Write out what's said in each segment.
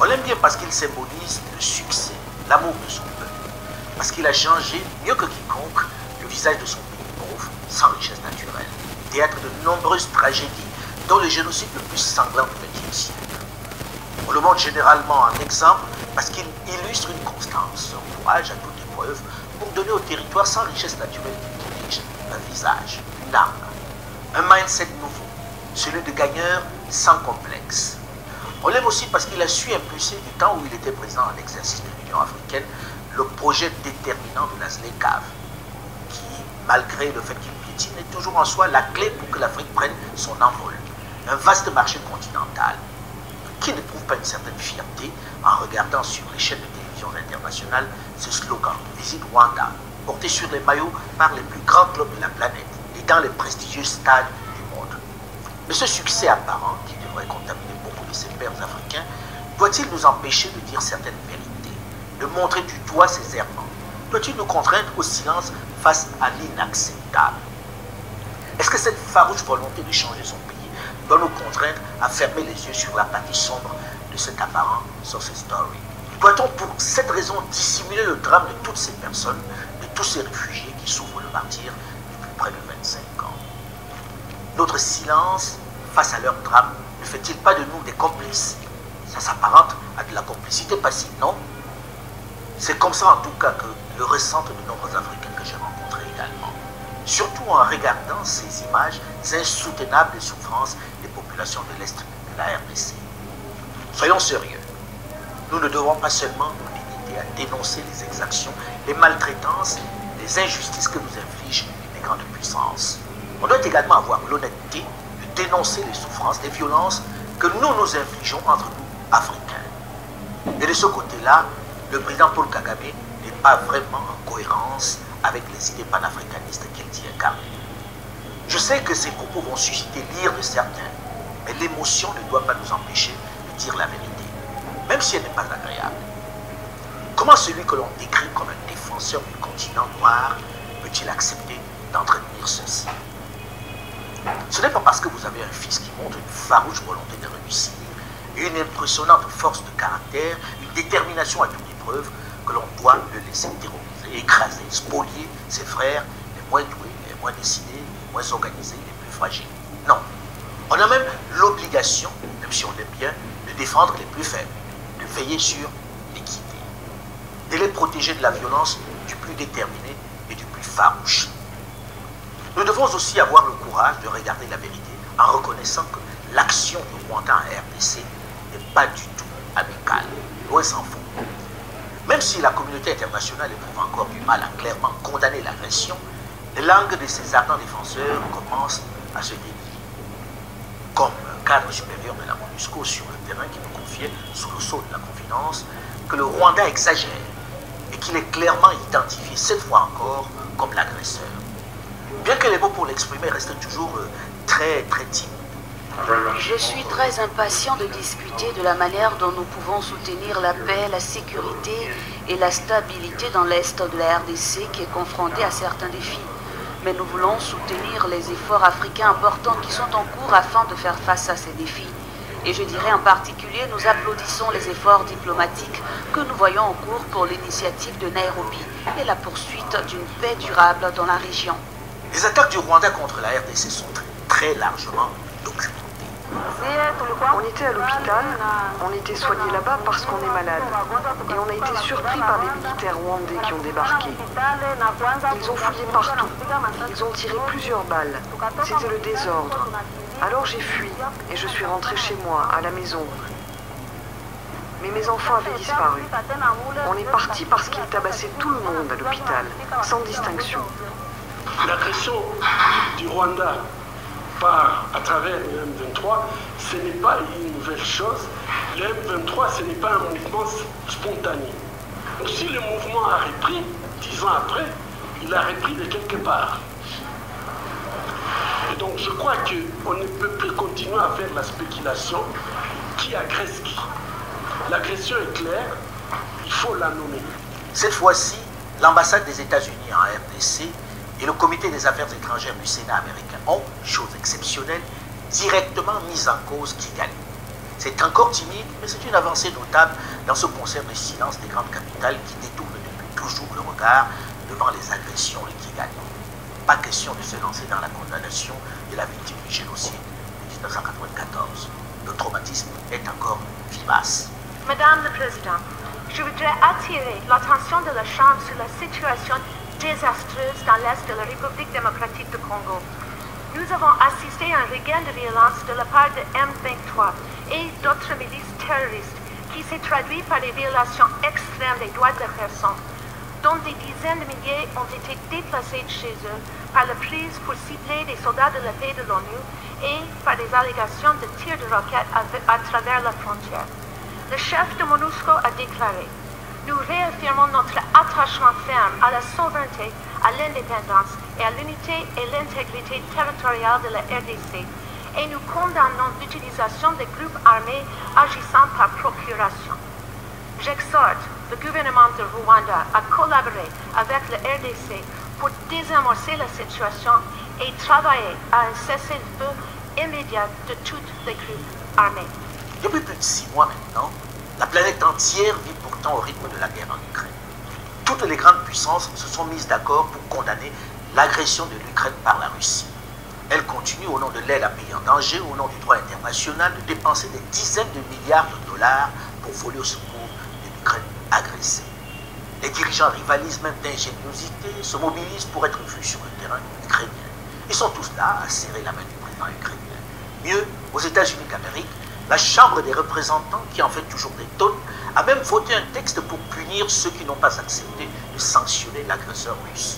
l'aime bien parce qu'il symbolise le succès, l'amour de son peuple. Parce qu'il a changé, mieux que quiconque, le visage de son pays pauvre, sans richesse naturelle. Théâtre de nombreuses tragédies, dont le génocide le plus sanglant du XXe siècle. On le montre généralement en exemple parce qu'il illustre une constance, un courage à toute épreuve pour donner au territoire sans richesse naturelle qui dirige un visage, une âme, un mindset nouveau, celui de gagneur sans complexe. On l'aime aussi parce qu'il a su impulser du temps où il était président en exercice de l'Union africaine le projet déterminant de la ZLECAf, qui, malgré le fait qu'il piétine, est toujours en soi la clé pour que l'Afrique prenne son envol. Un vaste marché continental. Qui n'éprouve pas une certaine fierté en regardant sur les chaînes de télévision internationales ce slogan « Visite Rwanda », porté sur les maillots par les plus grands clubs de la planète et dans les prestigieux stades du monde. Mais ce succès apparent, qui devrait contaminer beaucoup de ses pairs africains, doit-il nous empêcher de dire certaines vérités, de montrer du doigt ses errements? Doit-il nous contraindre au silence face à l'inacceptable? Est-ce que cette farouche volonté de changer son pays doit nous contraindre à fermer les yeux sur la partie sombre de cet apparent success story? Doit-on pour cette raison dissimuler le drame de toutes ces personnes, de tous ces réfugiés qui souffrent le martyre depuis près de 25 ans? Notre silence face à leur drame ne fait-il pas de nous des complices? Ça s'apparente à de la complicité passive, non? C'est comme ça en tout cas que le ressentent de nombreux Africains que j'ai rencontrés également. Surtout en regardant ces images insoutenables de souffrance des populations de l'Est de la RDC. Soyons sérieux. Nous ne devons pas seulement nous limiter à dénoncer les exactions, les maltraitances, les injustices que nous infligent les grandes puissances. On doit également avoir l'honnêteté de dénoncer les souffrances, les violences que nous infligeons entre nous, Africains. Et de ce côté-là, le président Paul Kagame n'est pas vraiment en cohérence avec les idées panafricanistes qu'il dit incarner. Je sais que ces propos vont susciter l'ire de certains, mais l'émotion ne doit pas nous empêcher de dire la vérité, même si elle n'est pas agréable. Comment celui que l'on décrit comme un défenseur du continent noir peut-il accepter d'entretenir ceci? Ce n'est pas parce que vous avez un fils qui montre une farouche volonté de réussir, une impressionnante force de caractère, une détermination à toute épreuve, que l'on doit le laisser terroriser, écraser, spolier ses frères les moins doués, les moins décidés, les moins organisés, les plus fragiles. Non. On a même l'obligation, même si on l'aime bien, de défendre les plus faibles, de veiller sur l'équité, de les protéger de la violence du plus déterminé et du plus farouche. Nous devons aussi avoir le courage de regarder la vérité en reconnaissant que l'action du Rwanda en RDC n'est pas du tout amicale, loin s'en faut. Même si la communauté internationale éprouve encore du mal à clairement condamner l'agression, les langues de ces ardents défenseurs commencent à se délier. Comme un cadre supérieur de la MONUSCO sur le terrain qui nous confiait, sous le sceau de la confidence, que le Rwanda exagère et qu'il est clairement identifié cette fois encore comme l'agresseur. Bien que les mots pour l'exprimer restent toujours très timides. Je suis très impatient de discuter de la manière dont nous pouvons soutenir la paix, la sécurité et la stabilité dans l'Est de la RDC qui est confronté à certains défis. Mais nous voulons soutenir les efforts africains importants qui sont en cours afin de faire face à ces défis. Et je dirais en particulier, nous applaudissons les efforts diplomatiques que nous voyons en cours pour l'initiative de Nairobi et la poursuite d'une paix durable dans la région. Les attaques du Rwanda contre la RDC sont très largement documentées. On était à l'hôpital, on était soigné là-bas parce qu'on est malade. Et on a été surpris par les militaires rwandais qui ont débarqué. Ils ont fouillé partout, ils ont tiré plusieurs balles. C'était le désordre. Alors j'ai fui et je suis rentré chez moi, à la maison. Mais mes enfants avaient disparu. On est parti parce qu'ils tabassaient tout le monde à l'hôpital, sans distinction. L'agression du Rwanda à travers le M23, ce n'est pas une nouvelle chose. Le M23, ce n'est pas un mouvement spontané. Donc, si le mouvement a repris, 10 ans après, il a repris de quelque part. Et donc je crois qu'on ne peut plus continuer à faire la spéculation qui agresse qui. L'agression est claire, il faut la nommer. Cette fois-ci, l'ambassade des États-Unis en RDC et le comité des affaires étrangères du Sénat américain ont, chose exceptionnelle, directement mis en cause Kigali. C'est encore timide, mais c'est une avancée notable dans ce concert de silence des grandes capitales qui détournent depuis toujours le regard devant les agressions et qui gagnent. Pas question de se lancer dans la condamnation de la victime du génocide de 1994. Le traumatisme est encore vivace. Madame la Présidente, je voudrais attirer l'attention de la Chambre sur la situation désastreuse dans l'Est de la République démocratique du Congo. Nous avons assisté à un regain de violence de la part de M23 et d'autres milices terroristes qui s'est traduit par des violations extrêmes des droits de la personne, dont des dizaines de milliers ont été déplacés de chez eux par la prise pour cibler des soldats de la paix de l'ONU et par des allégations de tirs de roquettes à travers la frontière. Le chef de MONUSCO a déclaré: nous réaffirmons notre attachement ferme à la souveraineté, à l'indépendance et à l'unité et l'intégrité territoriale de la RDC, et nous condamnons l'utilisation des groupes armés agissant par procuration. J'exhorte le gouvernement de Rwanda à collaborer avec le RDC pour désamorcer la situation et travailler à un cessez-le-feu immédiat de tous les groupes armés. Depuis plus de 6 mois maintenant, la planète entière vit pourtant au rythme de la guerre en Ukraine. Toutes les grandes puissances se sont mises d'accord pour condamner l'agression de l'Ukraine par la Russie. Elles continuent, au nom de l'aide à pays en danger, au nom du droit international, de dépenser des dizaines de milliards de dollars pour voler au secours de l'Ukraine agressée. Les dirigeants rivalisent même d'ingéniosité, se mobilisent pour être vus sur le terrain ukrainien. Ils sont tous là à serrer la main du président ukrainien. Mieux, aux États-Unis d'Amérique, la Chambre des représentants, qui en fait toujours des tonnes, a même voté un texte pour punir ceux qui n'ont pas accepté de sanctionner l'agresseur russe.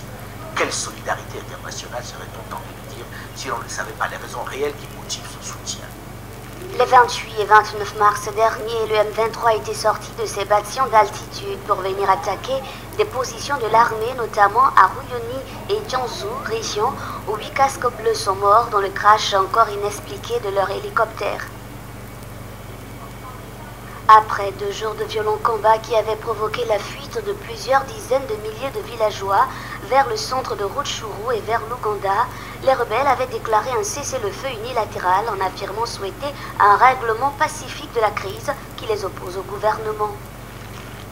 Quelle solidarité internationale serait-on tenté de dire si l'on ne savait pas les raisons réelles qui motivent ce soutien? Les 28 et 29 mars dernier, le M23 était sorti de ses bâtiments d'altitude pour venir attaquer des positions de l'armée, notamment à Ruyoni et Tianzhou, région où 8 casques bleus sont morts dans le crash encore inexpliqué de leur hélicoptère. Après 2 jours de violents combats qui avaient provoqué la fuite de plusieurs dizaines de milliers de villageois vers le centre de Rutshuru et vers l'Ouganda, les rebelles avaient déclaré un cessez-le-feu unilatéral en affirmant souhaiter un règlement pacifique de la crise qui les oppose au gouvernement.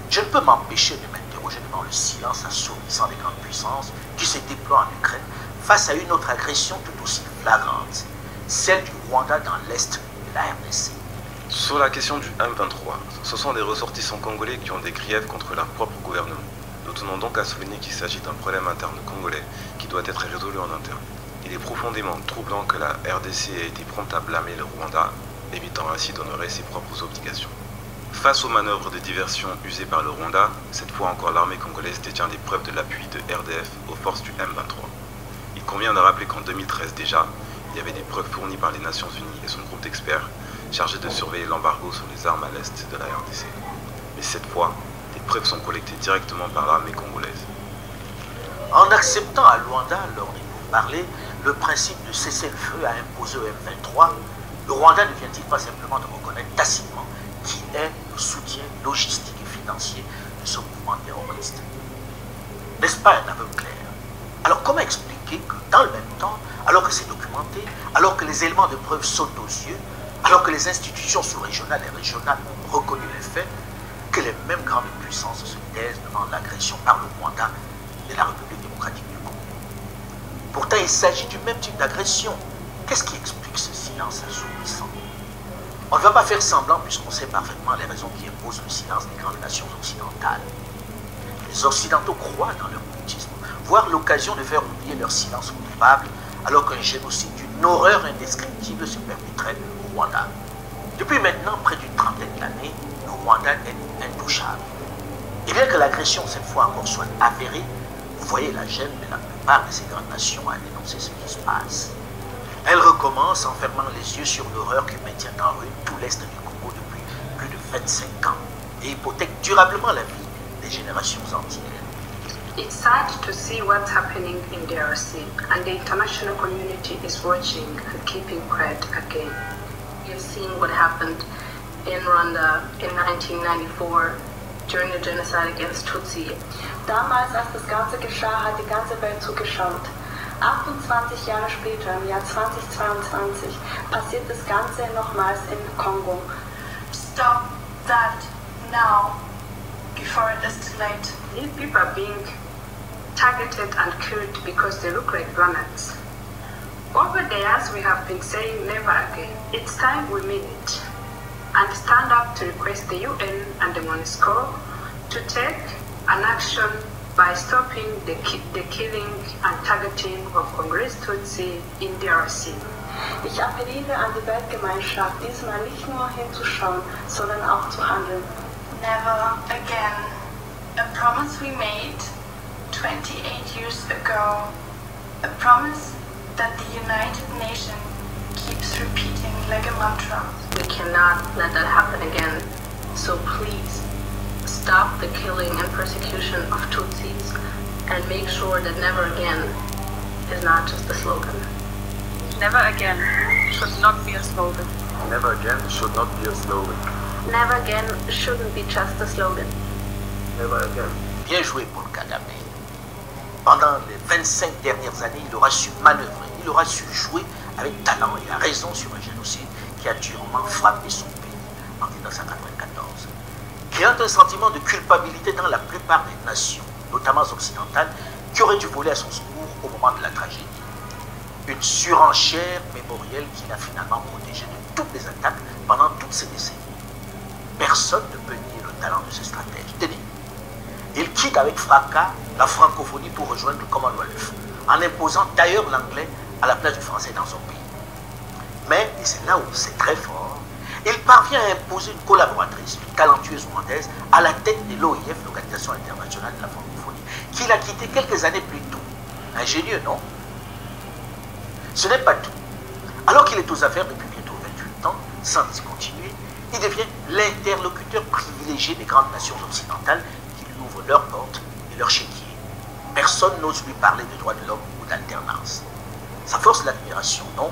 Je ne peux m'empêcher de m'interroger devant le silence assourdissant des grandes puissances qui se déploient en Ukraine face à une autre agression tout aussi flagrante, celle du Rwanda dans l'est de la RDC. Sur la question du M23, ce sont des ressortissants congolais qui ont des griefs contre leur propre gouvernement. Nous tenons donc à souligner qu'il s'agit d'un problème interne congolais qui doit être résolu en interne. Il est profondément troublant que la RDC ait été prompte à blâmer le Rwanda, évitant ainsi d'honorer ses propres obligations. Face aux manœuvres de diversion usées par le Rwanda, cette fois encore l'armée congolaise détient des preuves de l'appui de RDF aux forces du M23. Il convient de rappeler qu'en 2013 déjà, il y avait des preuves fournies par les Nations Unies et son groupe d'experts chargé de surveiller l'embargo sur les armes à l'est de la RDC. Mais cette fois, des preuves sont collectées directement par l'armée congolaise. En acceptant à Luanda, lors des pourparlers, le principe de cessez-le-feu à imposer au M23, le Rwanda ne vient-il pas simplement de reconnaître tacitement qui est le soutien logistique et financier de ce mouvement terroriste? N'est-ce pas un aveu clair? Alors comment expliquer que dans le même temps, alors que c'est documenté, alors que les éléments de preuve sautent aux yeux, alors que les institutions sous-régionales et régionales ont reconnu les faits, que les mêmes grandes puissances se taisent devant l'agression par le Rwanda de la République démocratique du Congo? Pourtant, il s'agit du même type d'agression. Qu'est-ce qui explique ce silence assourdissant? On ne va pas faire semblant puisqu'on sait parfaitement les raisons qui imposent le silence des grandes nations occidentales. Les Occidentaux croient dans leur mutisme, voire l'occasion de faire oublier leur silence coupable alors qu'un génocide d'une horreur indescriptible se perpétrait au Rwanda. Depuis maintenant près d'une trentaine d'années, le Rwanda est intouchable. Et bien que l'agression cette fois encore soit avérée, vous voyez la gêne de la plupart de ces grandes nations à dénoncer ce qui se passe. Elle recommence en fermant les yeux sur l'horreur qui maintient en ruine tout l'Est du Congo depuis plus de 25 ans et hypothèque durablement la vie des générations entières. It's sad to see what's happening in DRC, and the international community is watching and keeping quiet again. You've seen what happened in Rwanda in 1994 during the genocide against Tutsi. Damals, als das Ganze geschah, hat die ganze Welt zugeschaut. 28 Jahre später, im Jahr 2022, passiert das Ganze nochmals in Kongo. stop that now before it is too late. These people are being targeted and killed because they look like planets. Over the years, we have been saying never again. It's time we mean it and stand up to request the UN and the MONUSCO to take an action by stopping the killing and targeting of Congolese Tutsi in DRC. Ich appelliere an die Weltgemeinschaft, diesmal nicht nur hinzuschauen, sondern auch zu handeln. Never again. A promise we made 28 years ago. A promise that the United Nations keeps repeating like a mantra. We cannot let that happen again. So please, stop the killing and persecution of Tutsis and make sure that never again is not just a slogan. Never again should not be a slogan. Never again should not be a slogan. Never again shouldn't be just a slogan. Never again. Bien joué pour le Kagame. Pendant les 25 dernières années, il aura su manœuvrer, il aura su jouer avec talent et à raison sur un génocide qui a durement frappé son pays en 1994. Créant un sentiment de culpabilité dans la plupart des nations, notamment occidentales, qui auraient dû voler à son secours au moment de la tragédie. Une surenchère mémorielle qui l'a finalement protégé de toutes les attaques pendant toutes ces décennies. Personne ne peut nier le talent de ce stratège. Tenez, il quitte avec fracas la francophonie pour rejoindre le Commonwealth, en imposant d'ailleurs l'anglais à la place du français dans son pays. Mais, et c'est là où c'est très fort, il parvient à imposer une collaboratrice, une talentueuse rwandaise, à la tête de l'OIF, l'Organisation internationale de la francophonie, qu'il a quitté quelques années plus tôt. Ingénieux, non? Ce n'est pas tout. Alors qu'il est aux affaires depuis bientôt 28 ans, sans discontinuer, il devient l'interlocuteur privilégié des grandes nations occidentales qui lui ouvrent leurs portes et leurs chéquiers. Personne n'ose lui parler de droits de l'homme ou d'alternance. Ça force l'admiration, non?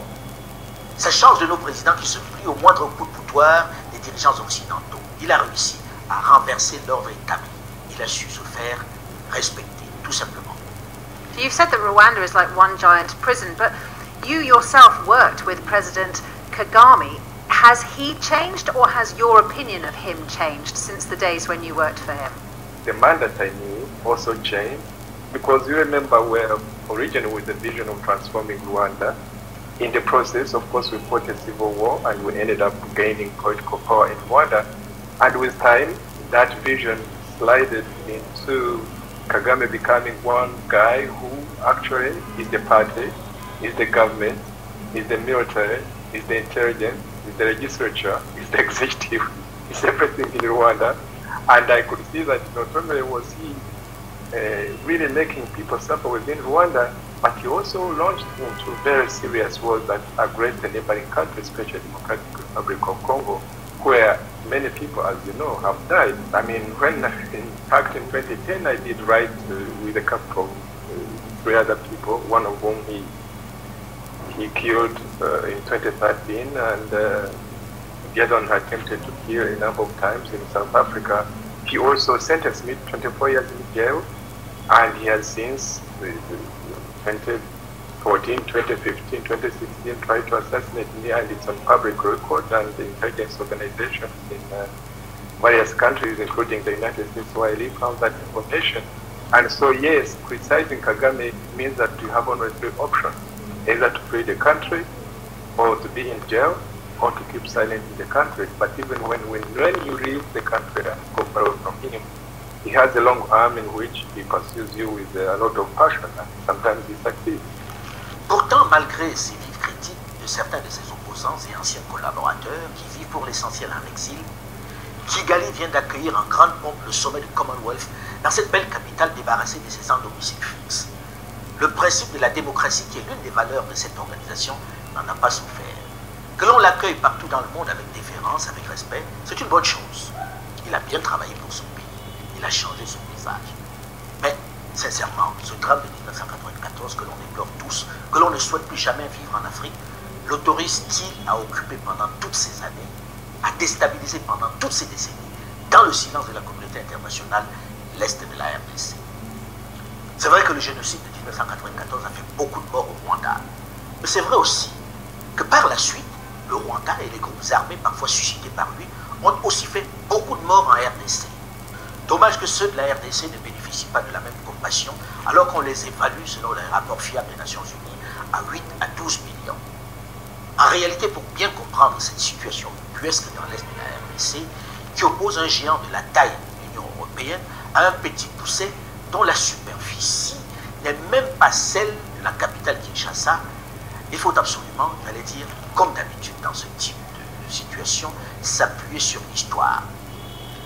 Ça change de nos présidents qui se plient au moindre coup de poutoire des dirigeants occidentaux. Il a réussi à renverser l'ordre établi. Il a su se faire respecter, tout simplement. You've said that Rwanda is like one giant prison, but you yourself worked with President Kagame. Has he changed, or has your opinion of him changed since the days when you worked for him? The man that I knew also changed, because you remember we're originally with the vision of transforming Rwanda. In the process, of course, we fought a civil war and we ended up gaining political power in Rwanda. And with time, that vision slided into Kagame becoming one guy who actually is the party, is the government, is the military, is the intelligence, is the legislature, is the executive, is everything in Rwanda. And I could see that not only was he really making people suffer within Rwanda, but he also launched into very serious wars that aggressed the neighboring countries, especially the Democratic Republic of Congo, where many people, as you know, have died. I mean, when, in fact, in 2010, I did write with a couple of 3 other people, one of whom he killed in 2013, and the other one attempted to kill a number of times in South Africa. He also sentenced me to 24 years in jail, and he has since 2014, 2015, 2016 tried to assassinate me, and it's on public record, and the intelligence organizations in various countries, including the United States, where I live, found that information. And so, yes, criticizing Kagame means that you have only 3 options: either to flee the country, or to be in jail, or to keep silent in the country. But even when you leave the country and go far away from him, he has a long arm in which he pursues you with a lot of passion, and sometimes he succeeds. Pourtant, malgré ces vives critiques de certains de ses opposants et anciens collaborateurs qui vivent pour l'essentiel en exil, Kigali vient d'accueillir en grande pompe le sommet du Commonwealth dans cette belle capitale débarrassée de ses sans-domicile fixe. Le principe de la démocratie, qui est l'une des valeurs de cette organisation, n'en a pas souffert. Que l'on l'accueille partout dans le monde avec déférence, avec respect, c'est une bonne chose. Il a bien travaillé pour son pays. Il a changé son visage. Mais, sincèrement, ce drame de 1994 que l'on déplore tous, que l'on ne souhaite plus jamais vivre en Afrique, l'autorise-t-il à occuper pendant toutes ces années, à déstabiliser pendant toutes ces décennies, dans le silence de la communauté internationale, l'Est de la RDC? C'est vrai que le génocide de 1994 a fait beaucoup de morts au Rwanda. Mais c'est vrai aussi que par la suite, le Rwanda et les groupes armés parfois suscités par lui ont aussi fait beaucoup de morts en RDC. Dommage que ceux de la RDC ne bénéficient pas de la même compassion, alors qu'on les évalue selon les rapports fiables des Nations Unies à 8 à 12 millions. En réalité, pour bien comprendre cette situation ubuesque dans l'Est de la RDC, qui oppose un géant de la taille de l'Union européenne à un petit poucet dont la superficie n'est même pas celle de la capitale Kinshasa, il faut absolument, j'allais dire, comme d'habitude dans ce type de situation, s'appuyer sur l'histoire.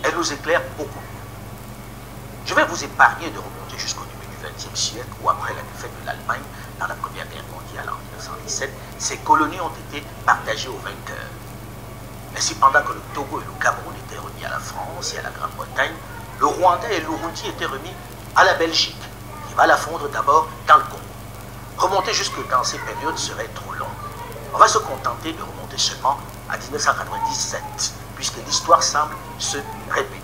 Elle nous éclaire beaucoup mieux. Je vais vous épargner de remonter jusqu'au début du XXe siècle où, après la défaite de l'Allemagne dans la Première Guerre mondiale en 1917, ces colonies ont été partagées aux vainqueurs. Ainsi, pendant que le Togo et le Cameroun étaient remis à la France et à la Grande-Bretagne, le Rwanda et l'Urundi étaient remis à la Belgique, qui va la fondre d'abord dans le Congo. Remonter jusque dans ces périodes serait trop long. On va se contenter de remonter seulement à 1997, puisque l'histoire semble se répéter.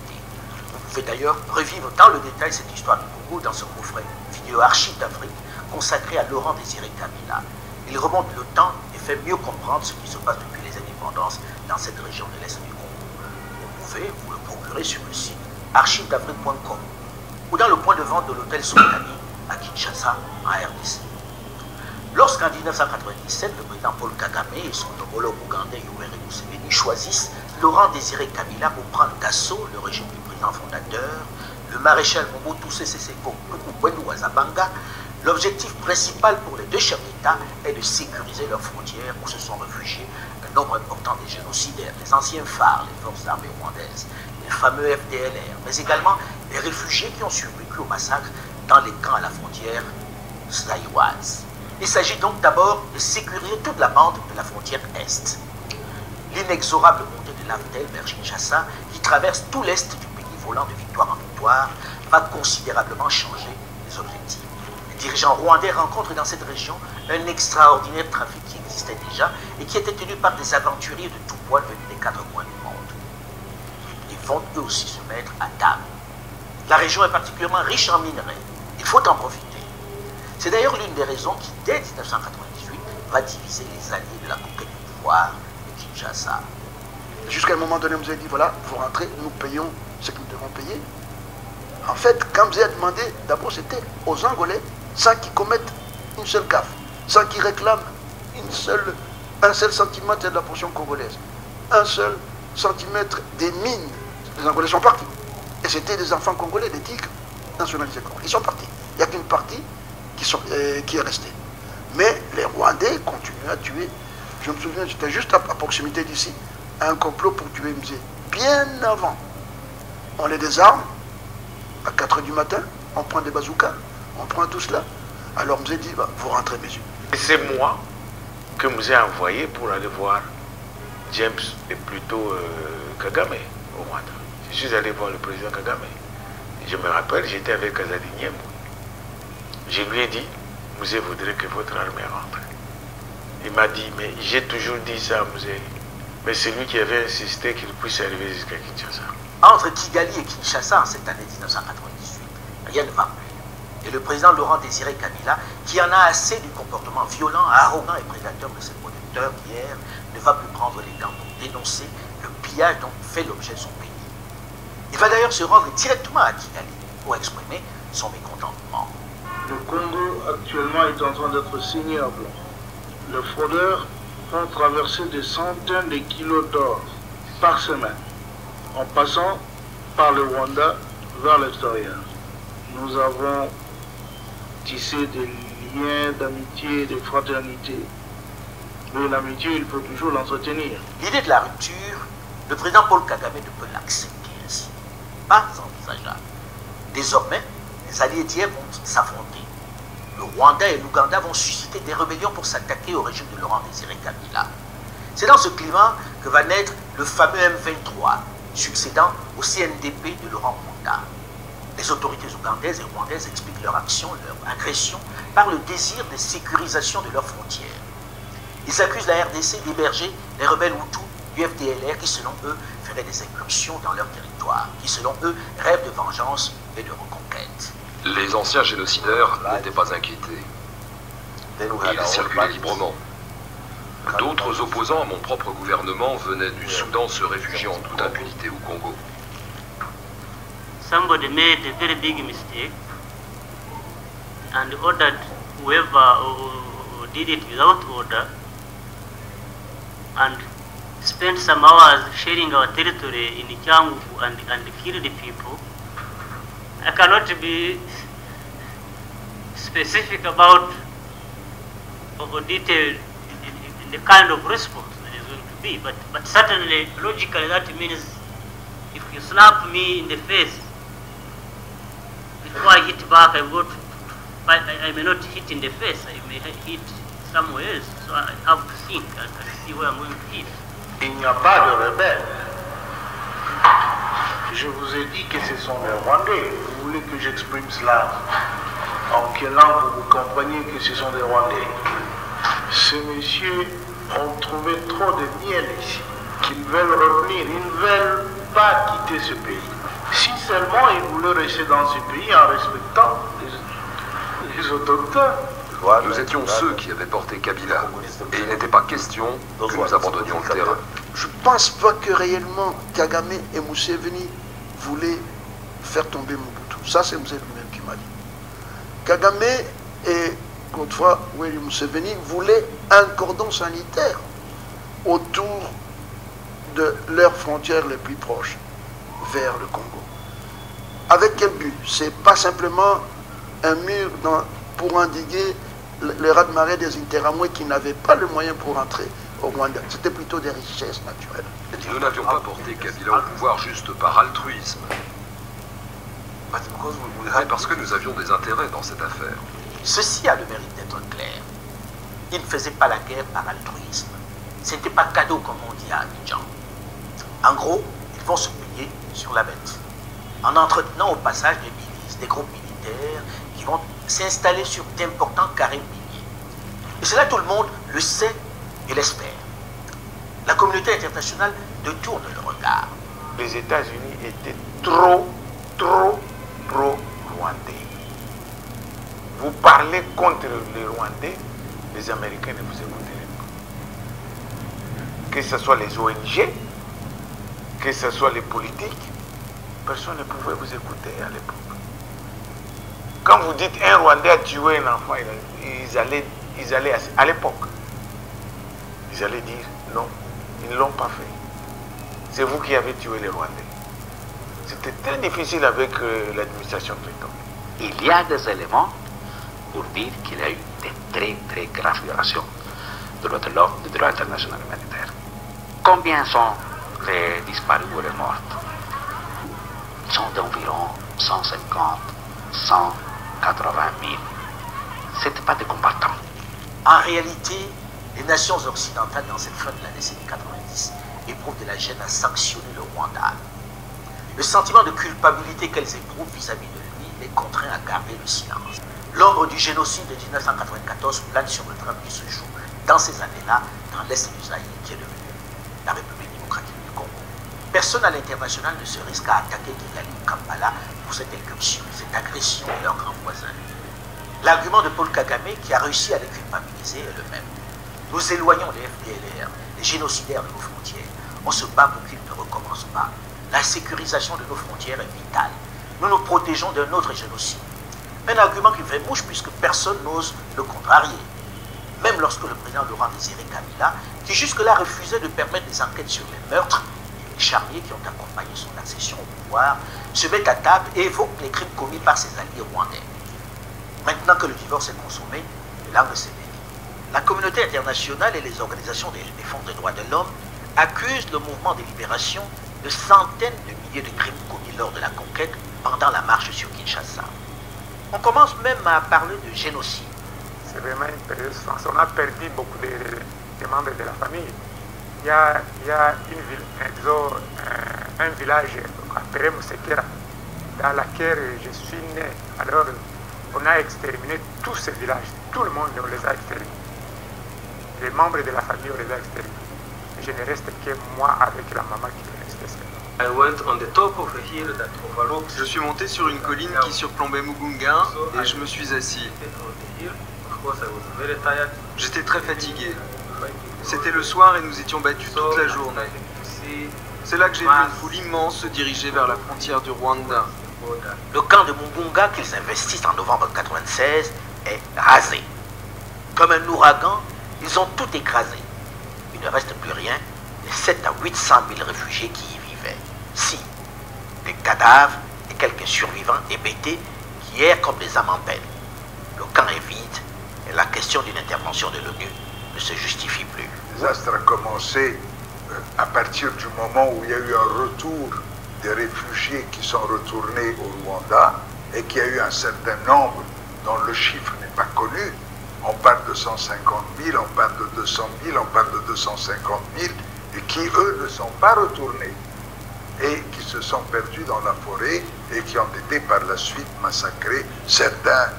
Vous pouvez d'ailleurs revivre dans le détail cette histoire du Congo dans ce coffret vidéo Archives d'Afrique consacré à Laurent Désiré Kabila. Il remonte le temps et fait mieux comprendre ce qui se passe depuis les indépendances dans cette région de l'Est du Congo. Vous pouvez vous le procurer sur le site archivesdafrique.com ou dans le point de vente de l'hôtel Sontani à Kinshasa, en RDC. Lorsqu'en 1997, le président Paul Kagame et son homologue ougandais Yoweri Museveni choisissent Laurent Désiré Kabila pour prendre d'assaut le régime du président fondateur, le maréchal Mobutu Sese Seko Kuku Wazabanga, l'objectif principal pour les deux chefs d'État est de sécuriser leurs frontières où se sont réfugiés un nombre important des génocidaires, les anciens phares, les forces armées rwandaises, les fameux FDLR, mais également les réfugiés qui ont survécu au massacre dans les camps à la frontière zaïroise. Il s'agit donc d'abord de sécuriser toute la bande de la frontière Est. L'inexorable montée de l'Aftel vers Kinshasa, qui traverse tout l'Est du pays volant de victoire en victoire, va considérablement changer les objectifs. Les dirigeants rwandais rencontrent dans cette région un extraordinaire trafic qui existait déjà et qui était tenu par des aventuriers de tout poil venus des quatre coins du monde. Ils vont eux aussi se mettre à table. La région est particulièrement riche en minerais. Il faut en profiter. C'est d'ailleurs l'une des raisons qui, dès 1998, va diviser les alliés de la conquête du pouvoir de Kinshasa. Jusqu'à un moment donné, vous avez dit, voilà, vous rentrez, nous payons ce que nous devons payer. En fait, quand vous avez demandé, d'abord c'était aux Angolais, sans qu'ils commettent une seule gaffe, sans qu'ils réclament un seul centimètre de la portion congolaise, un seul centimètre des mines. Les Angolais sont partis. Et c'était des enfants congolais, des tigres nationalisés congolais. Ils sont partis. Il n'y a qu'une partie qui est restée. Mais les Rwandais continuent à tuer. Je me souviens, j'étais juste à proximité d'ici, un complot pour tuer Mzé. Bien avant, on les désarme, à 4 h du matin, on prend des bazookas, on prend tout cela. Alors Mzé dit, bah, vous rentrez, messieurs. C'est moi que Mzé a envoyé pour aller voir James et plutôt Kagame au Rwanda. Je suis allé voir le président Kagame. Je me rappelle, j'étais avec Kazadi Nyembo. Je lui ai dit, Mzé voudrait que votre armée rentre. Il m'a dit, mais j'ai toujours dit ça à Mzé. Mais c'est lui qui avait insisté qu'il puisse arriver jusqu'à Kinshasa. Entre Kigali et Kinshasa en cette année 1998, rien ne va plus. Et le président Laurent Désiré Kabila, qui en a assez du comportement violent, arrogant et prédateur de ses producteurs d'hier, ne va plus prendre les gants pour dénoncer le pillage dont fait l'objet de son pays. Il va d'ailleurs se rendre directement à Kigali pour exprimer son mécontentement. Le Congo actuellement est en train d'être signable. Les fraudeurs font traverser des centaines de kilos d'or par semaine, en passant par le Rwanda vers l'extérieur. Nous avons tissé des liens d'amitié et de fraternité. Mais l'amitié, il faut toujours l'entretenir. L'idée de la rupture, le président Paul Kagame ne peut l'accepter ainsi. Pas envisageable. Désormais, les alliés d'hier vont s'affronter. Le Rwanda et l'Ouganda vont susciter des rébellions pour s'attaquer au régime de Laurent Désiré Kabila. C'est dans ce climat que va naître le fameux M23, succédant au CNDP de Laurent Nkunda. Les autorités ougandaises et rwandaises expliquent leur action, leur agression, par le désir de sécurisation de leurs frontières. Ils accusent la RDC d'héberger les rebelles Hutus du FDLR qui, selon eux, feraient des incursions dans leur territoire, qui, selon eux, rêvent de vengeance et de reconquête. Les anciens génocidaires n'étaient pas inquiétés. Ils circulaient librement. D'autres opposants à mon propre gouvernement venaient du Soudan se réfugier en toute impunité au Congo. Somebody made a very big mistake and ordered whoever did it without order and spent some hours sharing our territory in Changu and killed the people. I cannot be specific about or detailed in the kind of response that is going to be, but certainly logically that means if you slap me in the face, before I hit back, I may not hit in the face, I may hit somewhere else, so I have to think and see where I'm going to hit. Il n'y a pas de rebelles. Je vous ai dit que ce sont les Rwandais. Vous voulez que j'exprime cela en quelle langue pour vous compreniez que ce sont des Rwandais? Ces messieurs ont trouvé trop de miel ici, qu'ils veulent revenir, ils ne veulent pas quitter ce pays. Si seulement ils voulaient rester dans ce pays en respectant les autochtones. Nous étions ceux qui avaient porté Kabila, et il n'était pas question que nous abandonnions le terrain. Je ne pense pas que réellement Kagame et Museveni voulaient faire tomber Mobutu. Ça, c'est Museveni lui-même qui m'a dit. Kagame et Godefroy Museveni voulaient un cordon sanitaire autour de leurs frontières les plus proches vers le Congo. Avec quel but? C'est pas simplement un mur pour endiguer les raz-de-marée des Interamwe qui n'avaient pas le moyen pour entrer au Rwanda. C'était plutôt des richesses naturelles. Nous n'avions pas porté Kabila au pouvoir juste par altruisme, mais parce que nous avions des intérêts dans cette affaire. Ceci a le mérite d'être clair. Ils ne faisaient pas la guerre par altruisme. Ce n'était pas cadeau comme on dit à Abidjan. En gros, ils vont se payer sur la bête, en entretenant au passage des milices, des groupes militaires qui vont s'installer sur d'importants carrés miniers. Et cela, tout le monde le sait et l'espère. La communauté internationale détourne le regard. Les États-Unis étaient trop pro-rwandais. Vous parlez contre les Rwandais, les Américains ne vous écouteraient pas. Que ce soit les ONG, que ce soit les politiques, personne ne pouvait vous écouter à l'époque. Quand vous dites un Rwandais a tué un enfant, ils allaient à l'époque, ils allaient dire non, ils ne l'ont pas fait. C'est vous qui avez tué les Rwandais. C'était très difficile avec l'administration Clinton. Il y a des éléments pour dire qu'il y a eu de très graves violations de droits de l'homme, du droit international humanitaire. Combien sont les disparus ou les morts? Ils sont d'environ 150, 180 000. Ce n'étaient pas des combattants. En réalité, les nations occidentales, dans cette fin de la décennie 90, éprouvent de la gêne à sanctionner le Rwanda. Le sentiment de culpabilité qu'elles éprouvent vis-à-vis de lui les contraint à garder le silence. L'ombre du génocide de 1994 plane sur le drame qui se joue dans ces années-là dans l'Est du Zaïre, qui est devenu la République démocratique du Congo. Personne à l'international ne se risque à attaquer Kigali ou Kampala pour cette incursion, cette agression de leurs grands voisins. L'argument de Paul Kagame, qui a réussi à les culpabiliser, est le même. Nous éloignons les FDLR, les génocidaires de nos frontières. On se bat pour qu'ils ne recommencent pas. La sécurisation de nos frontières est vitale. Nous nous protégeons d'un autre génocide. Un argument qui fait mouche puisque personne n'ose le contrarier. Même lorsque le président Laurent Désiré Kabila, qui jusque-là refusait de permettre des enquêtes sur les meurtres et les charniers qui ont accompagné son accession au pouvoir, se met à table et évoque les crimes commis par ses alliés rwandais. Maintenant que le divorce est consommé, les langues s'éveillent. La communauté internationale et les organisations de défense des droits de l'homme accusent le mouvement de libération de centaines de milliers de crimes commis lors de la conquête pendant la marche sur Kinshasa. On commence même à parler de génocide. C'est vraiment une période France. On a perdu beaucoup de membres de la famille. Il y a une ville, un village appelé Musekera, dans lequel je suis né. Alors, on a exterminé tous ces villages. Tout le monde, on les a exterminés. Les membres de la famille, on les a exterminés. Je ne reste que moi avec la maman qui est restée seule. Je suis monté sur une colline qui surplombait Mugunga et je me suis assis. J'étais très fatigué. C'était le soir et nous étions battus toute la journée. C'est là que j'ai vu une foule immense se diriger vers la frontière du Rwanda. Le camp de Mugunga qu'ils investissent en novembre 1996 est rasé. Comme un ouragan, ils ont tout écrasé. Il ne reste plus rien des 7 à 800 000 réfugiés qui y vivaient. Si, des cadavres et quelques survivants hébétés qui errent comme des âmes en peine. Le camp est vide et la question d'une intervention de l'ONU ne se justifie plus. Le désastre a commencé à partir du moment où il y a eu un retour des réfugiés qui sont retournés au Rwanda et qu'il y a eu un certain nombre dont le chiffre n'est pas connu. On parle de 150 000, on parle de 200 000, on parle de 250 000 et qui, eux, ne sont pas retournés et qui se sont perdus dans la forêt et qui ont été par la suite massacrés. Certains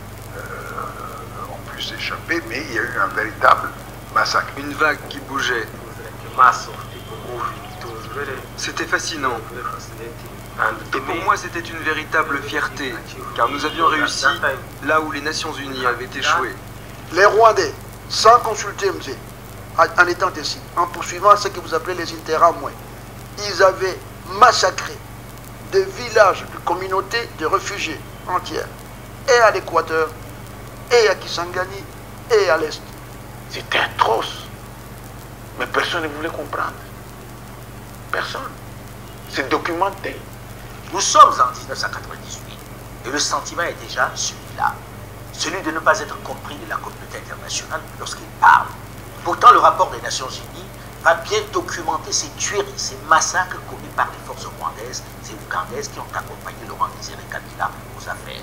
ont pu s'échapper, mais il y a eu un véritable massacre. Une vague qui bougeait. C'était fascinant. Et pour moi, c'était une véritable fierté, car nous avions réussi là où les Nations Unies avaient échoué. Les Rwandais, sans consulter, monsieur, en étant ici, en poursuivant ce que vous appelez les interamoués, ils avaient massacré des villages, des communautés de réfugiés entières, et à l'Équateur, et à Kisangani, et à l'Est. C'était atroce. Mais personne ne voulait comprendre. Personne. C'est documenté. Nous sommes en 1998 et le sentiment est déjà celui-là. Celui de ne pas être compris de la communauté internationale lorsqu'il parle. Pourtant, le rapport des Nations Unies va bien documenter ces tueries, ces massacres commis par les forces rwandaises et ougandaises qui ont accompagné Laurent Désiré Kabila aux affaires.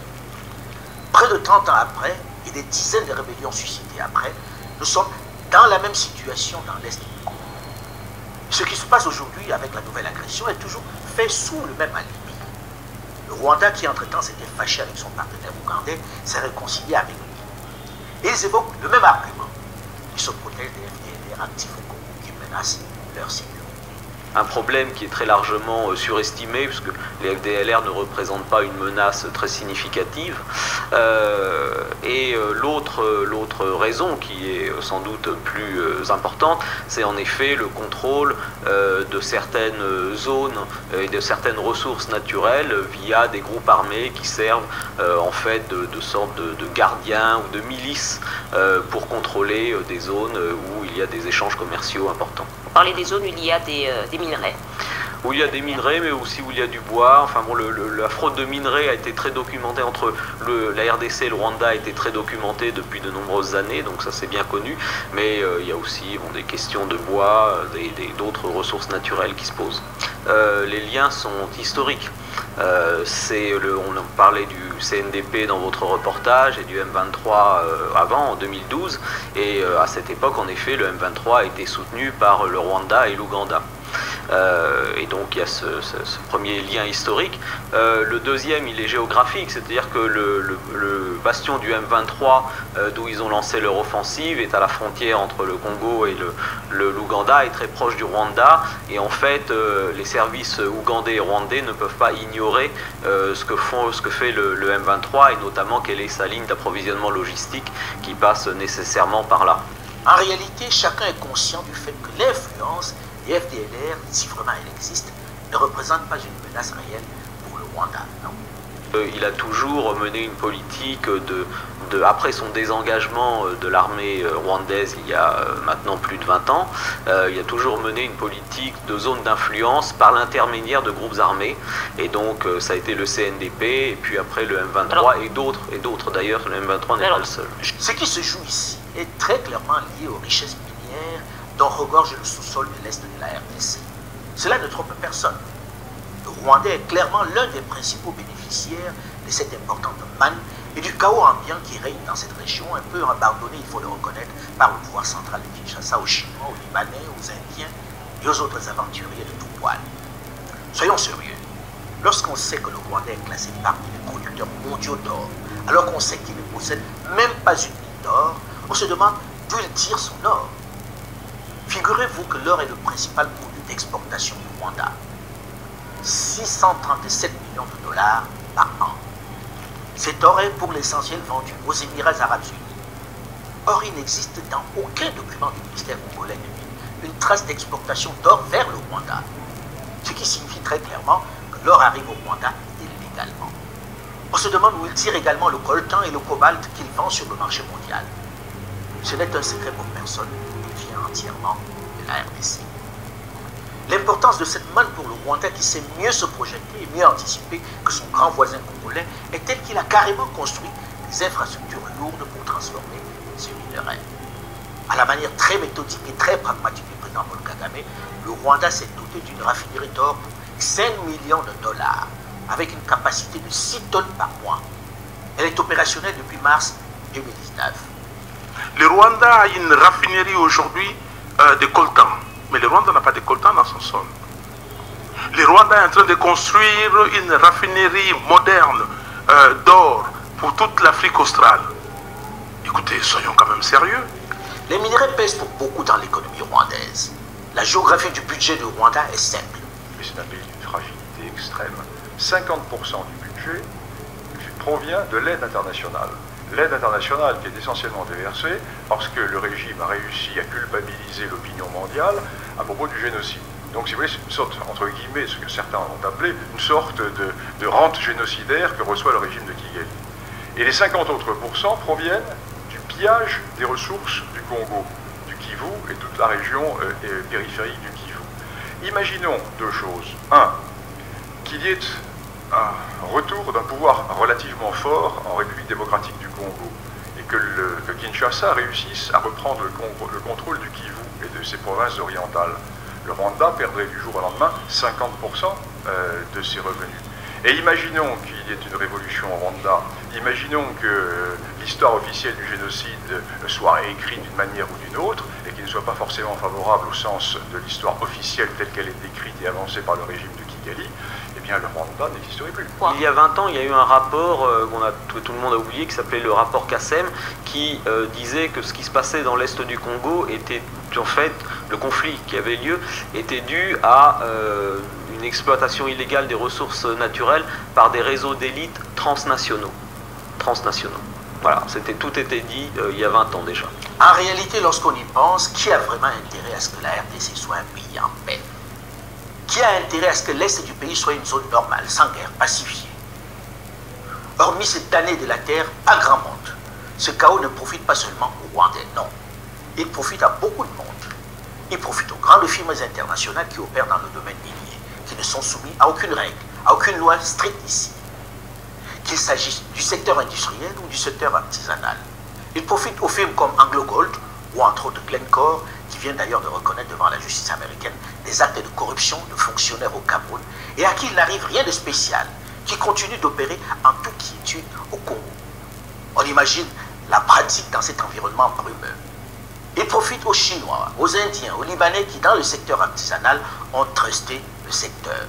Près de 30 ans après, et des dizaines de rébellions suscitées après, nous sommes dans la même situation dans l'Est du Congo. Ce qui se passe aujourd'hui avec la nouvelle agression est toujours fait sous le même alibi. Le Rwanda, qui entre-temps s'était fâché avec son partenaire ougandais, s'est réconcilié avec lui. Et ils évoquent le même argument. Ils se protègent des FDLR actifs au Congo qui menacent leur sécurité. Un problème qui est très largement surestimé, puisque les FDLR ne représentent pas une menace très significative. L'autre raison qui est sans doute plus importante, c'est en effet le contrôle de certaines zones et de certaines ressources naturelles via des groupes armés qui servent en fait de sorte de gardiens ou de milices pour contrôler des zones où il y a des échanges commerciaux importants. Parler des zones où il y a des minerais. Où il y a des minerais, mais aussi où il y a du bois. Enfin bon, la fraude de minerais a été très documentée entre la RDC et le Rwanda, a été très documentée depuis de nombreuses années, donc ça c'est bien connu. Mais il y a aussi des questions de bois, d'autres ressources naturelles qui se posent. Les liens sont historiques. On parlait du CNDP dans votre reportage et du M23 avant, en 2012. Et à cette époque, en effet, le M23 a été soutenu par le Rwanda et l'Ouganda. Et donc il y a ce premier lien historique. Le deuxième, il est géographique, c'est-à-dire que le bastion du M23, d'où ils ont lancé leur offensive, est à la frontière entre le Congo et l'Ouganda, est très proche du Rwanda. Et en fait, les services ougandais et rwandais ne peuvent pas ignorer ce que fait le M23, et notamment quelle est sa ligne d'approvisionnement logistique qui passe nécessairement par là. En réalité, chacun est conscient du fait que l'influence des FDLR, si vraiment elle existe, ne représente pas une menace réelle pour le Rwanda, non. Il a toujours mené une politique après son désengagement de l'armée rwandaise il y a maintenant plus de 20 ans, il a toujours mené une politique de zone d'influence par l'intermédiaire de groupes armés. Et donc ça a été le CNDP, et puis après le M23 et d'autres d'ailleurs, le M23 n'est pas le seul. Ce qui se joue ici est très clairement lié aux richesses minières dont regorge le sous-sol de l'Est de la RDC. Cela ne trompe personne. Le Rwanda est clairement l'un des principaux bénéficiaires de cette importante manne et du chaos ambiant qui règne dans cette région, un peu abandonnée, il faut le reconnaître, par le pouvoir central de Kinshasa, aux Chinois, aux Libanais, aux Indiens et aux autres aventuriers de tout poil. Soyons sérieux. Lorsqu'on sait que le Rwanda est classé parmi les producteurs mondiaux d'or, alors qu'on sait qu'il ne possède même pas une mine d'or, on se demande d'où il tire son or. Figurez-vous que l'or est le principal produit d'exportation du Rwanda. 637 millions de dollars par an. Cet or est pour l'essentiel vendu aux Émirats Arabes Unis. Or, il n'existe dans aucun document du ministère congolais de mines une trace d'exportation d'or vers le Rwanda. Ce qui signifie très clairement que l'or arrive au Rwanda illégalement. On se demande où il tire également le coltan et le cobalt qu'il vend sur le marché mondial. Ce n'est un secret pour personne, il vient entièrement de la RDC. L'importance de cette manne pour le Rwanda qui sait mieux se projeter et mieux anticiper que son grand voisin congolais est telle qu'il a carrément construit des infrastructures lourdes pour transformer ces minerais. À la manière très méthodique et très pragmatique du président Paul Kagame, le Rwanda s'est doté d'une raffinerie d'or pour 5 millions de dollars, avec une capacité de 6 tonnes par mois. Elle est opérationnelle depuis mars 2019. Le Rwanda a une raffinerie aujourd'hui de coltan, mais le Rwanda n'a pas de coltan dans son sol. Le Rwanda est en train de construire une raffinerie moderne d'or pour toute l'Afrique australe. Écoutez, soyons quand même sérieux. Les minerais pèsent pour beaucoup dans l'économie rwandaise. La géographie du budget du Rwanda est simple. Mais c'est un pays d'une fragilité extrême. 50% du budget provient de l'aide internationale. L'aide internationale qui est essentiellement déversée parce que le régime a réussi à culpabiliser l'opinion mondiale à propos du génocide. Donc, si vous voulez, c'est une sorte, entre guillemets, ce que certains ont appelé, une sorte de rente génocidaire que reçoit le régime de Kigali. Et les 50 autres pourcents proviennent du pillage des ressources du Congo, du Kivu et toute la région périphérique du Kivu. Imaginons deux choses. Un, qu'il y ait un retour d'un pouvoir relativement fort en République démocratique du Congo et que Kinshasa réussisse à reprendre le contrôle du Kivu et de ses provinces orientales. Le Rwanda perdrait du jour au lendemain 50% de ses revenus. Et imaginons qu'il y ait une révolution au Rwanda, imaginons que l'histoire officielle du génocide soit écrite d'une manière ou d'une autre, et qu'il ne soit pas forcément favorable au sens de l'histoire officielle telle qu'elle est décrite et avancée par le régime de Kigali, eh bien le Rwanda n'existerait plus. Il y a 20 ans, il y a eu un rapport que tout le monde a oublié, qui s'appelait le rapport Kassem, qui disait que ce qui se passait dans l'est du Congo était, en fait, le conflit qui avait lieu, était dû à une exploitation illégale des ressources naturelles par des réseaux d'élite transnationaux. Voilà, tout était dit il y a 20 ans déjà. En réalité, lorsqu'on y pense, qui a vraiment intérêt à ce que la RDC soit un pays en paix? Qui a intérêt à ce que l'Est du pays soit une zone normale, sans guerre, pacifiée? Hormis cette année de la terre, pas grand monde. Ce chaos ne profite pas seulement aux Rwandais, non. Il profite à beaucoup de monde. Il profite aux grandes firmes internationales qui opèrent dans le domaine minier, qui ne sont soumis à aucune règle, à aucune loi stricte ici. Qu'il s'agisse du secteur industriel ou du secteur artisanal. Il profite aux firmes comme Anglo Gold ou entre autres Glencore, qui vient d'ailleurs de reconnaître devant la justice américaine des actes de corruption de fonctionnaires au Cameroun et à qui il n'arrive rien de spécial, qui continue d'opérer en toute quiétude au Congo. On imagine la pratique dans cet environnement brumeux. Il profite aux Chinois, aux Indiens, aux Libanais qui, dans le secteur artisanal, ont trusté le secteur.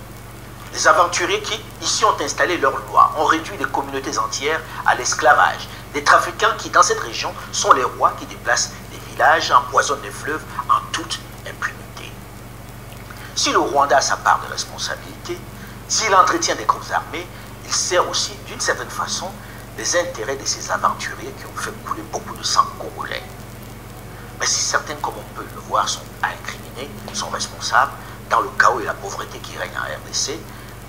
Des aventuriers qui, ici, ont installé leurs lois, ont réduit des communautés entières à l'esclavage. Des trafiquants qui, dans cette région, sont les rois qui déplacent des villages, empoisonnent des fleuves en toute impunité. Si le Rwanda a sa part de responsabilité, s'il entretient des groupes armés, il sert aussi, d'une certaine façon, les intérêts de ces aventuriers qui ont fait couler beaucoup de sang congolais. Mais si certains, comme on peut le voir, sont incriminés, sont responsables, dans le chaos et la pauvreté qui règnent en RDC,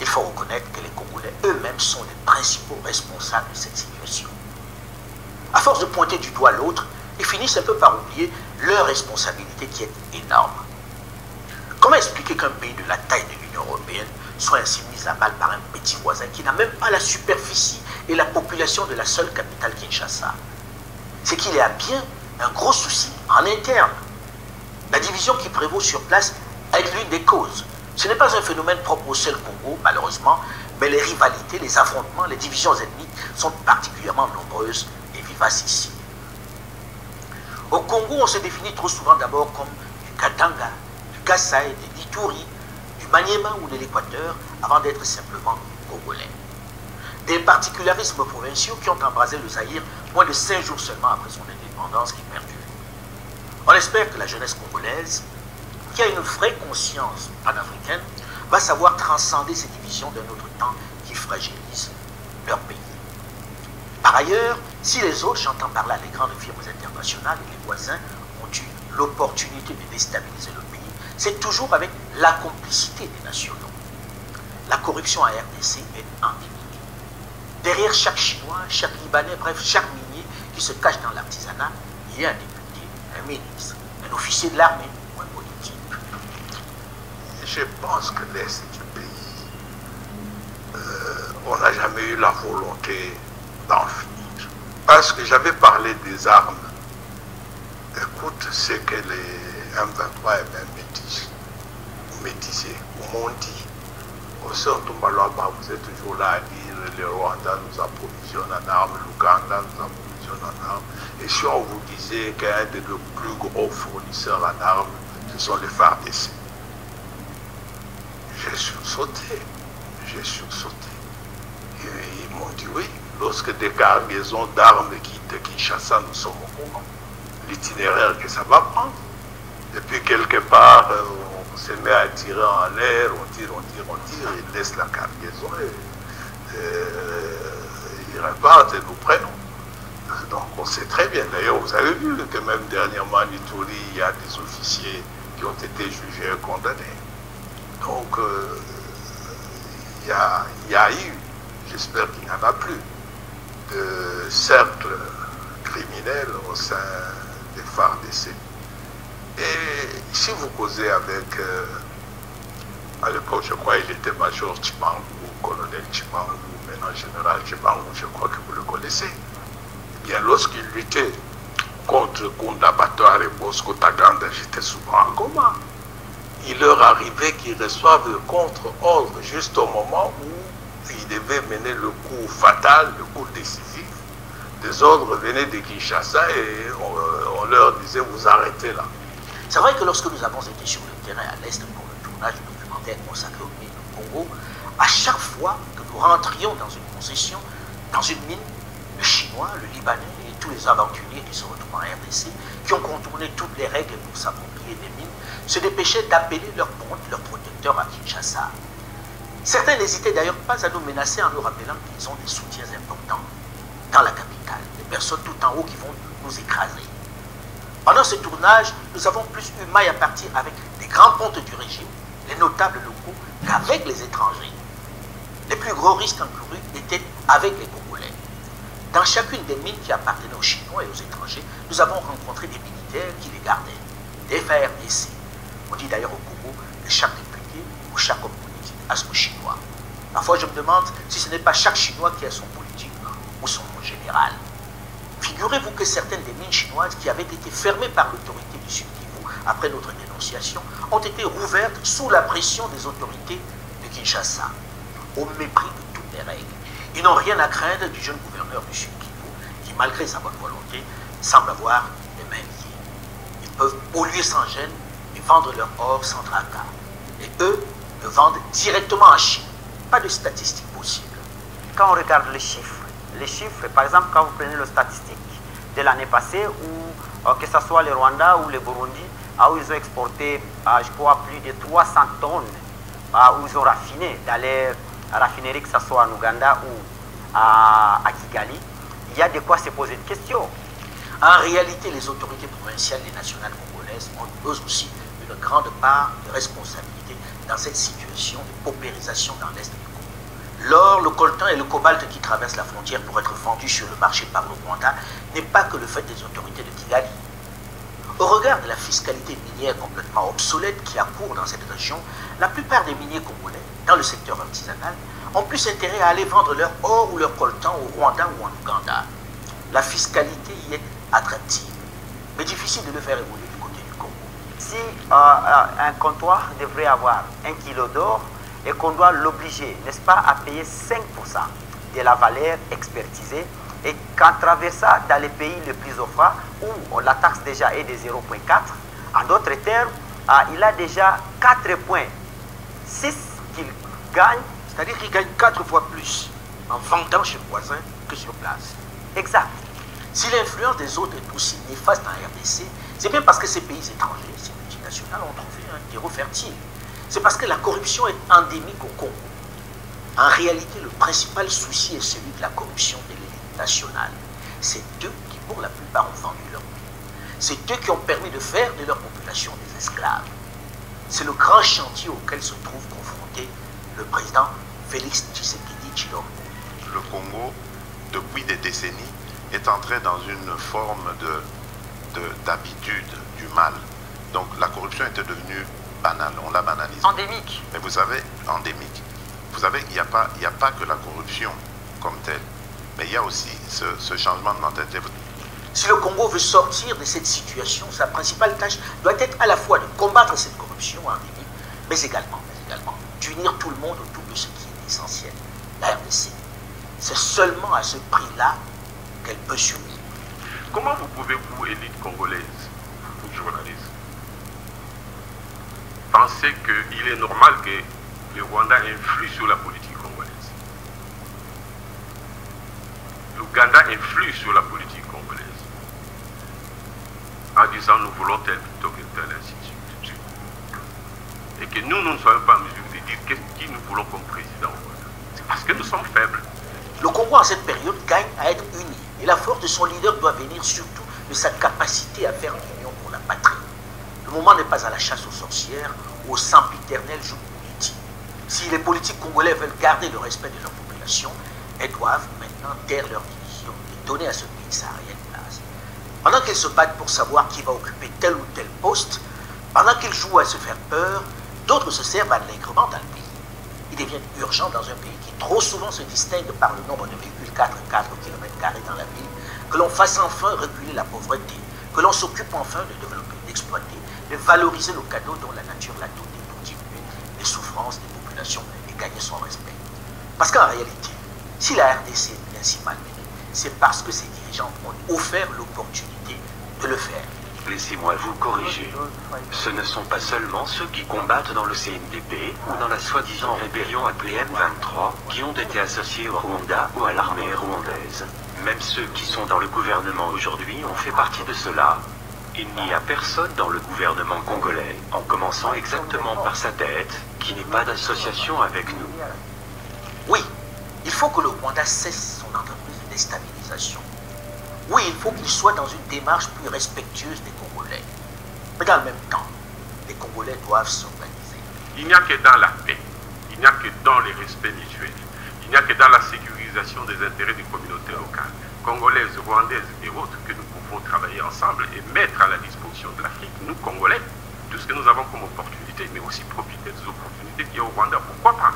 il faut reconnaître que les Congolais eux-mêmes sont les principaux responsables de cette situation. À force de pointer du doigt l'autre, ils finissent un peu par oublier leur responsabilité qui est énorme. Comment expliquer qu'un pays de la taille de l'Union européenne soit ainsi mis à mal par un petit voisin qui n'a même pas la superficie et la population de la seule capitale Kinshasa? C'est qu'il y a bien un gros souci en interne. La division qui prévaut sur place est l'une des causes. Ce n'est pas un phénomène propre au seul Congo, malheureusement, mais les rivalités, les affrontements, les divisions ethniques sont particulièrement nombreuses et vivaces ici. Au Congo, on se définit trop souvent d'abord comme du Katanga, du Kasaï, de l'Ituri, du Maniema ou de l'Équateur, avant d'être simplement congolais. Des particularismes provinciaux qui ont embrasé le Zaïre moins de 5 jours seulement après son indépendance qui perdure. On espère que la jeunesse congolaise, qui a une vraie conscience panafricaine, va savoir transcender ces divisions d'un autre temps qui fragilisent leur pays. Par ailleurs, si les autres, j'entends par là les grandes firmes internationales et les voisins, ont eu l'opportunité de déstabiliser le pays, c'est toujours avec la complicité des nationaux. La corruption à RDC est endémique. Derrière chaque Chinois, chaque Libanais, bref, chaque minier qui se cache dans l'artisanat, il y a un député, un ministre, un officier de l'armée ou un politique. Je pense que l'Est du pays, on n'a jamais eu la volonté d'en finir. Parce que j'avais parlé des armes. Écoute, c'est que les M23 et même métissés, m'ont dit, au sein de Malaba, vous êtes toujours là à dire le Rwanda nous approvisionne en armes, l'Ouganda nous approvisionne en armes. Et si on vous disait qu'un des plus gros fournisseurs en armes, ce sont les FARDC. J'ai sursauté. Et ils m'ont dit oui, lorsque des cargaisons d'armes quittent Kinshasa, nous sommes au courant. L'itinéraire que ça va prendre. Et puis quelque part, on se met à tirer en l'air, on tire, ils laissent la cargaison et ils repartent et nous prenons. Donc on sait très bien. D'ailleurs, vous avez vu que même dernièrement en Ituri, il y a des officiers qui ont été jugés et condamnés. Donc il y a eu, j'espère qu'il n'y en a plus, de cercles criminels au sein des FARDC. Et si vous causez avec, à l'époque, je crois il était major Chimangu, colonel Chimangu, maintenant général Chimangu, je crois que vous le connaissez. Eh bien, lorsqu'il luttait contre Kunda Batoire et Bosco Taganda, j'étais souvent en coma. Il leur arrivait qu'ils reçoivent le contre-ordre juste au moment où ils devaient mener le coup fatal, le coup décisif. Des ordres venaient de Kinshasa et on leur disait vous arrêtez là. C'est vrai que lorsque nous avons été sur le terrain à l'Est pour le tournage du documentaire consacré au mines du Congo, à chaque fois que nous rentrions dans une concession, dans une mine, le Chinois, le Libanais et tous les aventuriers qui se retrouvent en RDC, qui ont contourné toutes les règles pour s'approprier des mines, se dépêchaient d'appeler leurs pontes, leurs protecteurs à Kinshasa. Certains n'hésitaient d'ailleurs pas à nous menacer en nous rappelant qu'ils ont des soutiens importants dans la capitale, des personnes tout en haut qui vont nous écraser. Pendant ce tournage, nous avons plus eu maille à partir avec les grands pontes du régime, les notables locaux, qu'avec les étrangers. Les plus gros risques encourus étaient avec les Congolais. Dans chacune des mines qui appartenaient aux Chinois et aux étrangers, nous avons rencontré des militaires qui les gardaient, des FARDC. On dit d'ailleurs au Congo que chaque député ou chaque homme politique a son Chinois. Parfois, je me demande si ce n'est pas chaque Chinois qui a son politique ou son général. Figurez-vous que certaines des mines chinoises qui avaient été fermées par l'autorité du Sud Kivu après notre dénonciation ont été rouvertes sous la pression des autorités de Kinshasa, au mépris de toutes les règles. Ils n'ont rien à craindre du jeune gouverneur du Sud Kivu qui, malgré sa bonne volonté, semble avoir les mains liées. Ils peuvent polluer sans gêne et vendre leur or sans tracas. Et eux le vendent directement en Chine. Pas de statistiques possibles. Quand on regarde les chiffres, par exemple, quand vous prenez les statistiques de l'année passée, où que ce soit le Rwanda ou le Burundi, où ils ont exporté, je crois, plus de 300 tonnes, où ils ont raffiné dans les raffineries, que ce soit en Ouganda ou à Kigali, il y a de quoi se poser une question. En réalité, les autorités provinciales et nationales congolaises ont eux aussi une grande part de responsabilité dans cette situation de paupérisation dans l'Est du Congo. L'or, le coltan et le cobalt qui traversent la frontière pour être vendus sur le marché par le Rwanda n'est pas que le fait des autorités de Kigali. Au regard de la fiscalité minière complètement obsolète qui accourt dans cette région, la plupart des miniers congolais, dans le secteur artisanal, ont plus intérêt à aller vendre leur or ou leur coltan au Rwanda ou en Ouganda. La fiscalité y est attractive, mais difficile de le faire évoluer du côté du Congo. Si un comptoir devrait avoir 1 kilo d'or, et qu'on doit l'obliger, n'est-ce pas, à payer 5% de la valeur expertisée, et qu'en traversant dans les pays les plus offrants, où la taxe déjà est de 0,4, en d'autres termes, il a déjà 4,6 qu'il gagne. C'est-à-dire qu'il gagne 4 fois plus en vendant chez le voisin que sur place. Exact. Si l'influence des autres est aussi néfaste en RDC, c'est bien parce que ces pays étrangers, ces multinationales, ont trouvé un terreau fertile. C'est parce que la corruption est endémique au Congo. En réalité, le principal souci est celui de la corruption de l'élite nationale. C'est eux qui, pour la plupart, ont vendu leur pays. C'est eux qui ont permis de faire de leur population des esclaves. C'est le grand chantier auquel se trouve confronté le président Félix Tshisekedi Tshilombo. Le Congo, depuis des décennies, est entré dans une forme d'habitude du mal. Donc la corruption était devenue banale, on l'a banalisée. Endémique. Mais vous savez, endémique. Vous savez, il n'y a pas que la corruption comme telle, mais il y a aussi ce changement de mentalité. Si le Congo veut sortir de cette situation, sa principale tâche doit être à la fois de combattre cette corruption endémique, mais également d'unir tout le monde autour de ce qui est essentiel, la RDC. C'est seulement à ce prix-là qu'elle peut survivre. Comment vous pouvez-vous, élite congolaise, vous journalistes, penser qu'il est normal que le Rwanda influe sur la politique congolaise? L'Ouganda influe sur la politique congolaise en disant nous voulons tel plutôt que tel institut. Et que nous ne soyons pas en mesure de dire qui nous voulons comme président. C'est parce que nous sommes faibles. Le Congo en cette période gagne à être uni et la force de son leader doit venir surtout de sa capacité à faire l'union pour la patrie. Le moment n'est pas à la chasse aux sorcières ou au sempiternel jeu politique. Si les politiques congolais veulent garder le respect de leur population, elles doivent maintenant taire leur division et donner à ce pays sa réelle place. Pendant qu'ils se battent pour savoir qui va occuper tel ou tel poste, pendant qu'ils jouent à se faire peur, d'autres se servent allègrement dans le pays. Il devient urgent dans un pays qui trop souvent se distingue par le nombre de véhicules 4 km² dans la ville, que l'on fasse enfin reculer la pauvreté, que l'on s'occupe enfin de développer, d'exploiter, de valoriser le cadeau dont la nature l'a doté pour diminuer les souffrances des populations et gagner son respect. Parce qu'en réalité, si la RDC est ainsi malmenée, c'est parce que ses dirigeants ont offert l'opportunité de le faire. Laissez-moi vous corriger. Ce ne sont pas seulement ceux qui combattent dans le CNDP ou dans la soi-disant rébellion appelée M23 qui ont été associés au Rwanda ou à l'armée rwandaise. Même ceux qui sont dans le gouvernement aujourd'hui ont fait partie de cela. Il n'y a personne dans le gouvernement congolais, en commençant exactement par sa tête, qui n'ait pas d'association avec nous. Oui, il faut que le Rwanda cesse son entreprise de déstabilisation. Oui, il faut qu'il soit dans une démarche plus respectueuse des Congolais. Mais dans le même temps, les Congolais doivent s'organiser. Il n'y a que dans la paix, il n'y a que dans les respects mutuels, il n'y a que dans la sécurisation des intérêts des communautés locales, congolaises, rwandaises et autres, que nous pouvons travailler ensemble et mettre à la disposition de l'Afrique, nous Congolais, tout ce que nous avons comme opportunité, mais aussi profiter des opportunités qu'il y a au Rwanda. Pourquoi pas?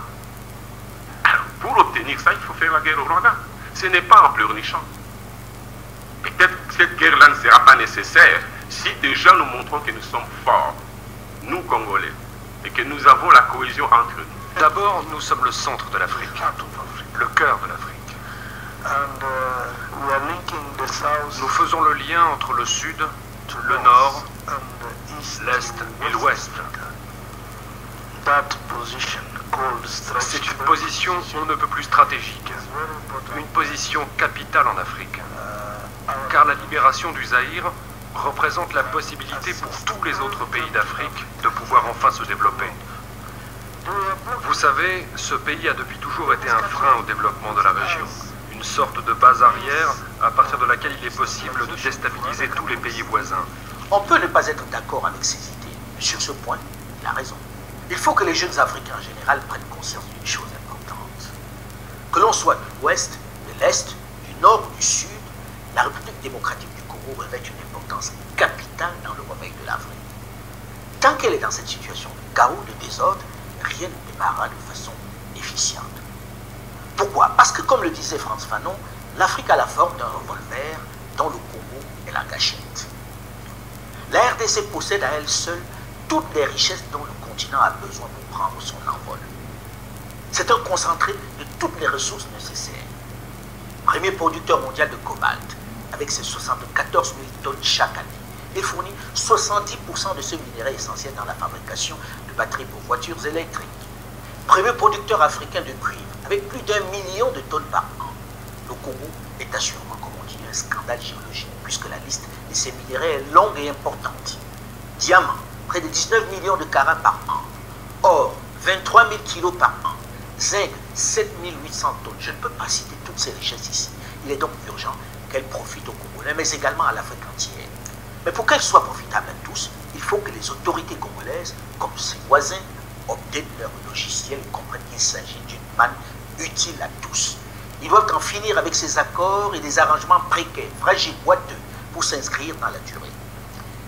Alors, pour obtenir ça, il faut faire la guerre au Rwanda. Ce n'est pas en pleurnichant. Peut-être que cette guerre-là ne sera pas nécessaire si déjà nous montrons que nous sommes forts, nous Congolais, et que nous avons la cohésion entre nous. D'abord, nous sommes le centre de l'Afrique, le cœur de l'Afrique. Nous faisons le lien entre le sud, le nord, l'est et l'ouest. C'est une position on ne peut plus stratégique, une position capitale en Afrique, car la libération du Zaïre représente la possibilité pour tous les autres pays d'Afrique de pouvoir enfin se développer. Vous savez, ce pays a depuis toujours été un frein au développement de la région, une sorte de base arrière à partir de laquelle il est possible de déstabiliser tous les pays voisins. On peut ne pas être d'accord avec ces idées, mais sur ce point, il a raison. Il faut que les jeunes Africains en général prennent conscience d'une chose importante. Que l'on soit de l'Ouest, de l'Est, du Nord ou du Sud, la République démocratique du Congo revêt une importance capitale dans le remède de l'Afrique. Tant qu'elle est dans cette situation de chaos, de désordre, rien ne démarrera de façon efficiente. Pourquoi? Parce que, comme le disait Frantz Fanon, l'Afrique a la forme d'un revolver dont le Congo est la gâchette. La RDC possède à elle seule toutes les richesses dont le continent a besoin pour prendre son envol. C'est un concentré de toutes les ressources nécessaires. Premier producteur mondial de cobalt, avec ses 74 000 tonnes chaque année, il fournit 70% de ce minerai essentiel dans la fabrication de batteries pour voitures électriques. Premier producteur africain de cuivre, avec plus d'1 million de tonnes par an. Le Congo est assurément, comme on dit, un scandale géologique, puisque la liste de ces minéraux est longue et importante. Diamants, près de 19 millions de carats par an. Or, 23 000 kilos par an. Zinc, 7 800 tonnes. Je ne peux pas citer toutes ces richesses ici. Il est donc urgent qu'elles profitent aux Congolais, mais également à l'Afrique entière. Mais pour qu'elles soient profitables à tous, il faut que les autorités congolaises, comme ses voisins, obtiennent leur logiciel et comprennent qu'il s'agit d'une manne utile à tous. Ils doivent en finir avec ces accords et des arrangements précaires, fragiles, boiteux, pour s'inscrire dans la durée.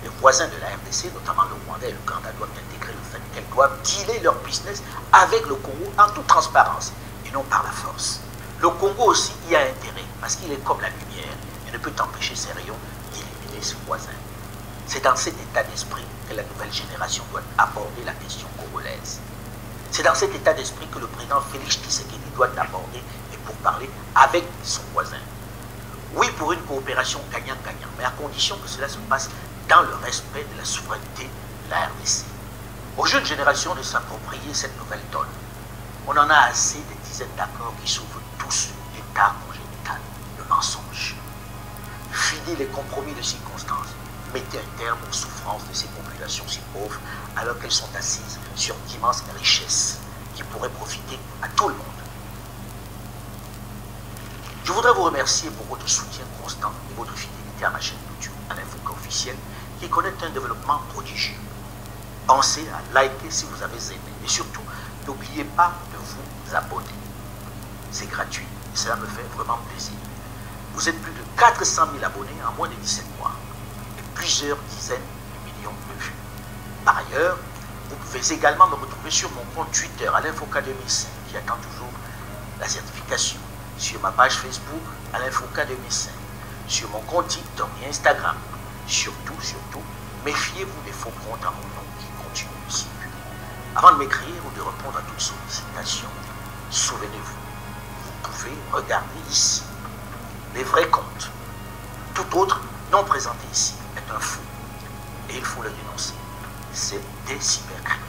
Les voisins de la RDC, notamment le Rwanda et le Canada, doivent intégrer le fait qu'elles doivent dealer leur business avec le Congo en toute transparence et non par la force. Le Congo aussi y a intérêt parce qu'il est comme la lumière et ne peut empêcher ses rayons d'éliminer ses voisins. C'est dans cet état d'esprit que la nouvelle génération doit aborder la question congolaise. C'est dans cet état d'esprit que le président Félix Tshisekedi doit aborder et pour parler avec son voisin. Oui, pour une coopération gagnant-gagnant, mais à condition que cela se passe dans le respect de la souveraineté de la RDC. Aux jeunes générations de s'approprier cette nouvelle donne. On en a assez des dizaines d'accords qui s'ouvrent tous l'état congénital, le mensonge. Fini les compromis de circonstances. Mettez un terme aux souffrances de ces populations si pauvres alors qu'elles sont assises sur d'immenses richesses qui pourraient profiter à tout le monde. Je voudrais vous remercier pour votre soutien constant et votre fidélité à ma chaîne YouTube, à l'Infoca officielle, qui connaît un développement prodigieux. Pensez à liker si vous avez aimé et surtout, n'oubliez pas de vous abonner. C'est gratuit et cela me fait vraiment plaisir. Vous êtes plus de 400 000 abonnés en moins de 17 mois et plusieurs dizaines de millions de vues. Par ailleurs, vous pouvez également me retrouver sur mon compte Twitter à l'Infoca 2005 qui attend toujours la certification, sur ma page Facebook à l'Infoca 2005, sur mon compte TikTok et Instagram. Surtout, méfiez-vous des faux comptes à mon nom qui continuent de circuler. Avant de m'écrire ou de répondre à toute sollicitation, souvenez-vous, vous pouvez regarder ici les vrais comptes. Tout autre non présenté ici est un faux et il faut le dénoncer. C'est des cybercriminels.